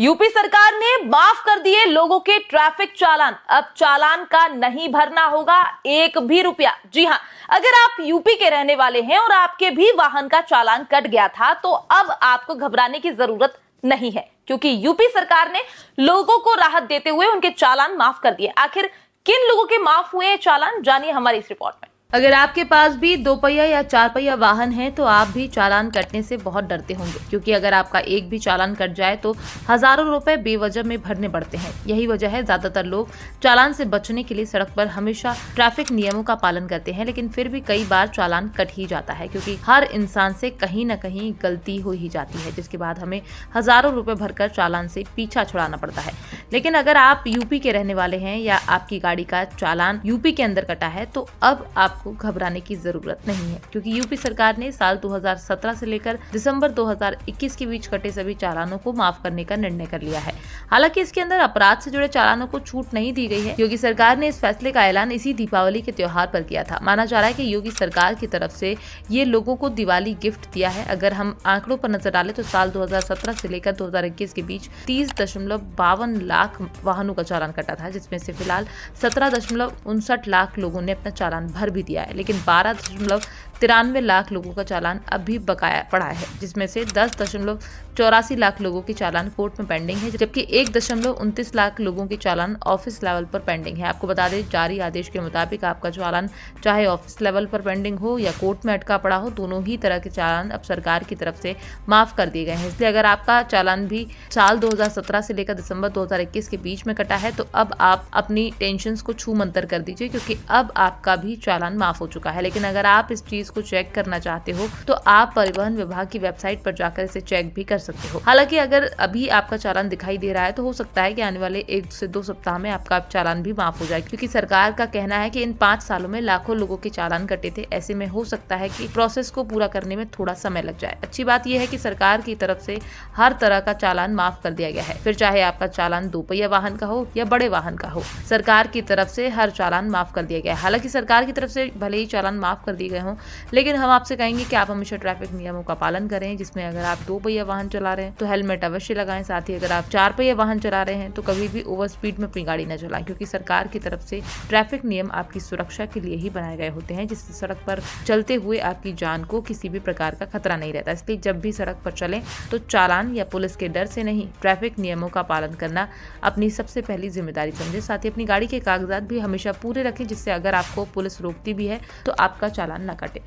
UP सरकार ने माफ कर दिए लोगों के ट्रैफिक चालान। अब चालान का नहीं भरना होगा एक भी रुपया। जी हां, अगर आप यूपी के रहने वाले हैं और आपके भी वाहन का चालान कट गया था तो अब आपको घबराने की जरूरत नहीं है, क्योंकि यूपी सरकार ने लोगों को राहत देते हुए उनके चालान माफ कर दिए। आखिर किन लोगों के माफ हुए चालान, जानिए हमारी इस रिपोर्ट में। अगर आपके पास भी 2 पहिया या 4 पहिया वाहन है तो आप भी चालान कटने से बहुत डरते होंगे, क्योंकि अगर आपका एक भी चालान कट जाए तो हजारों रुपए बेवजह में भरने पड़ते हैं। यही वजह है ज्यादातर लोग चालान से बचने के लिए सड़क पर हमेशा ट्रैफिक नियमों का पालन करते हैं, लेकिन फिर भी कई बार चालान कट ही जाता है, क्योंकि हर इंसान से कहीं न कहीं गलती हो ही जाती है, जिसके बाद हमें हजारों रुपए भरकर चालान से पीछा छुड़ाना पड़ता है। लेकिन अगर आप यूपी के रहने वाले हैं या आपकी गाड़ी का चालान यूपी के अंदर कटा है तो अब आपको घबराने की जरूरत नहीं है, क्योंकि यूपी सरकार ने साल 2017 से लेकर दिसंबर 2021 के बीच कटे सभी चालानों को माफ करने का निर्णय कर लिया है। हालांकि इसके अंदर अपराध से जुड़े चालानों को छूट नहीं दी गई है। योगी सरकार ने इस फैसले का ऐलान इसी दीपावली के त्योहार पर किया था। माना जा रहा है कि योगी सरकार की तरफ से ये लोगों को दिवाली गिफ्ट दिया है। अगर हम आंकड़ों पर नजर डालें तो साल 2017 से लेकर 2021 के बीच 30.52 लाख वाहनों का चालान कटा था, जिसमें से फिलहाल 17.59 लाख लोगों ने अपना चालान भर भी दिया है, लेकिन 12.93 लाख लोगों का चालान अब भी बकाया पड़ा है, जिसमें से 10.84 लाख लोगों की चालान कोर्ट में पेंडिंग है, जबकि 1.29 लाख लोगों की चालान ऑफिस लेवल पर पेंडिंग है। आपको बता दें, जारी आदेश के मुताबिक आपका चालान चाहे ऑफिस लेवल पर पेंडिंग हो या कोर्ट में अटका पड़ा हो, दोनों ही तरह के चालान अब सरकार की तरफ से माफ कर दिए गए हैं। इसलिए अगर आपका चालान भी साल 2017 से लेकर दिसंबर 2021 के बीच में कटा है तो अब आप अपनी टेंशन को छू मंतर कर दीजिए, क्योंकि अब आपका भी चालान माफ हो चुका है। लेकिन अगर आप इस चीज को चेक करना चाहते हो तो आप परिवहन विभाग की वेबसाइट पर जाकर इसे चेक भी कर सकते हो। हालांकि अगर अभी आपका चालान दिखाई दे रहा है तो हो सकता है कि आने वाले 1 से 2 सप्ताह में आपका चालान भी माफ हो जाए, क्योंकि सरकार का कहना है कि इन 5 सालों में लाखों लोगों के चालान कटे थे। ऐसे में हो सकता है कि प्रोसेस को पूरा करने में थोड़ा समय लग जाए। अच्छी बात यह है कि सरकार की तरफ से हर तरह का चालान माफ कर दिया गया है, फिर चाहे आपका चालान 2 पहिया वाहन का हो या बड़े वाहन का हो, सरकार की तरफ से हर चालान माफ कर दिया गया है। हालांकि सरकार की तरफ से भले ही चालान माफ कर दिए गए हों, लेकिन हम आपसे कहेंगे कि आप हमेशा ट्रैफिक नियमों का पालन करें, जिसमें अगर आप 2 पहिया वाहन चला रहे हैं तो हेलमेट अवश्य लगाएं। साथ ही अगर आप 4 पहिया वाहन चला रहे हैं तो कभी भी ओवर स्पीड में अपनी गाड़ी न चलाएं, क्योंकि सरकार की तरफ से ट्रैफिक नियम आपकी सुरक्षा के लिए ही बनाए गए होते हैं, जिससे सड़क पर चलते हुए आपकी जान को किसी भी प्रकार का खतरा नहीं रहता। इसलिए जब भी सड़क पर चलें तो चालान या पुलिस के डर से नहीं, ट्रैफिक नियमों का पालन करना अपनी सबसे पहली जिम्मेदारी समझे। साथ ही अपनी गाड़ी के कागजात भी हमेशा पूरे रखें, जिससे अगर आपको पुलिस रोकती भी है तो आपका चालान न कटे।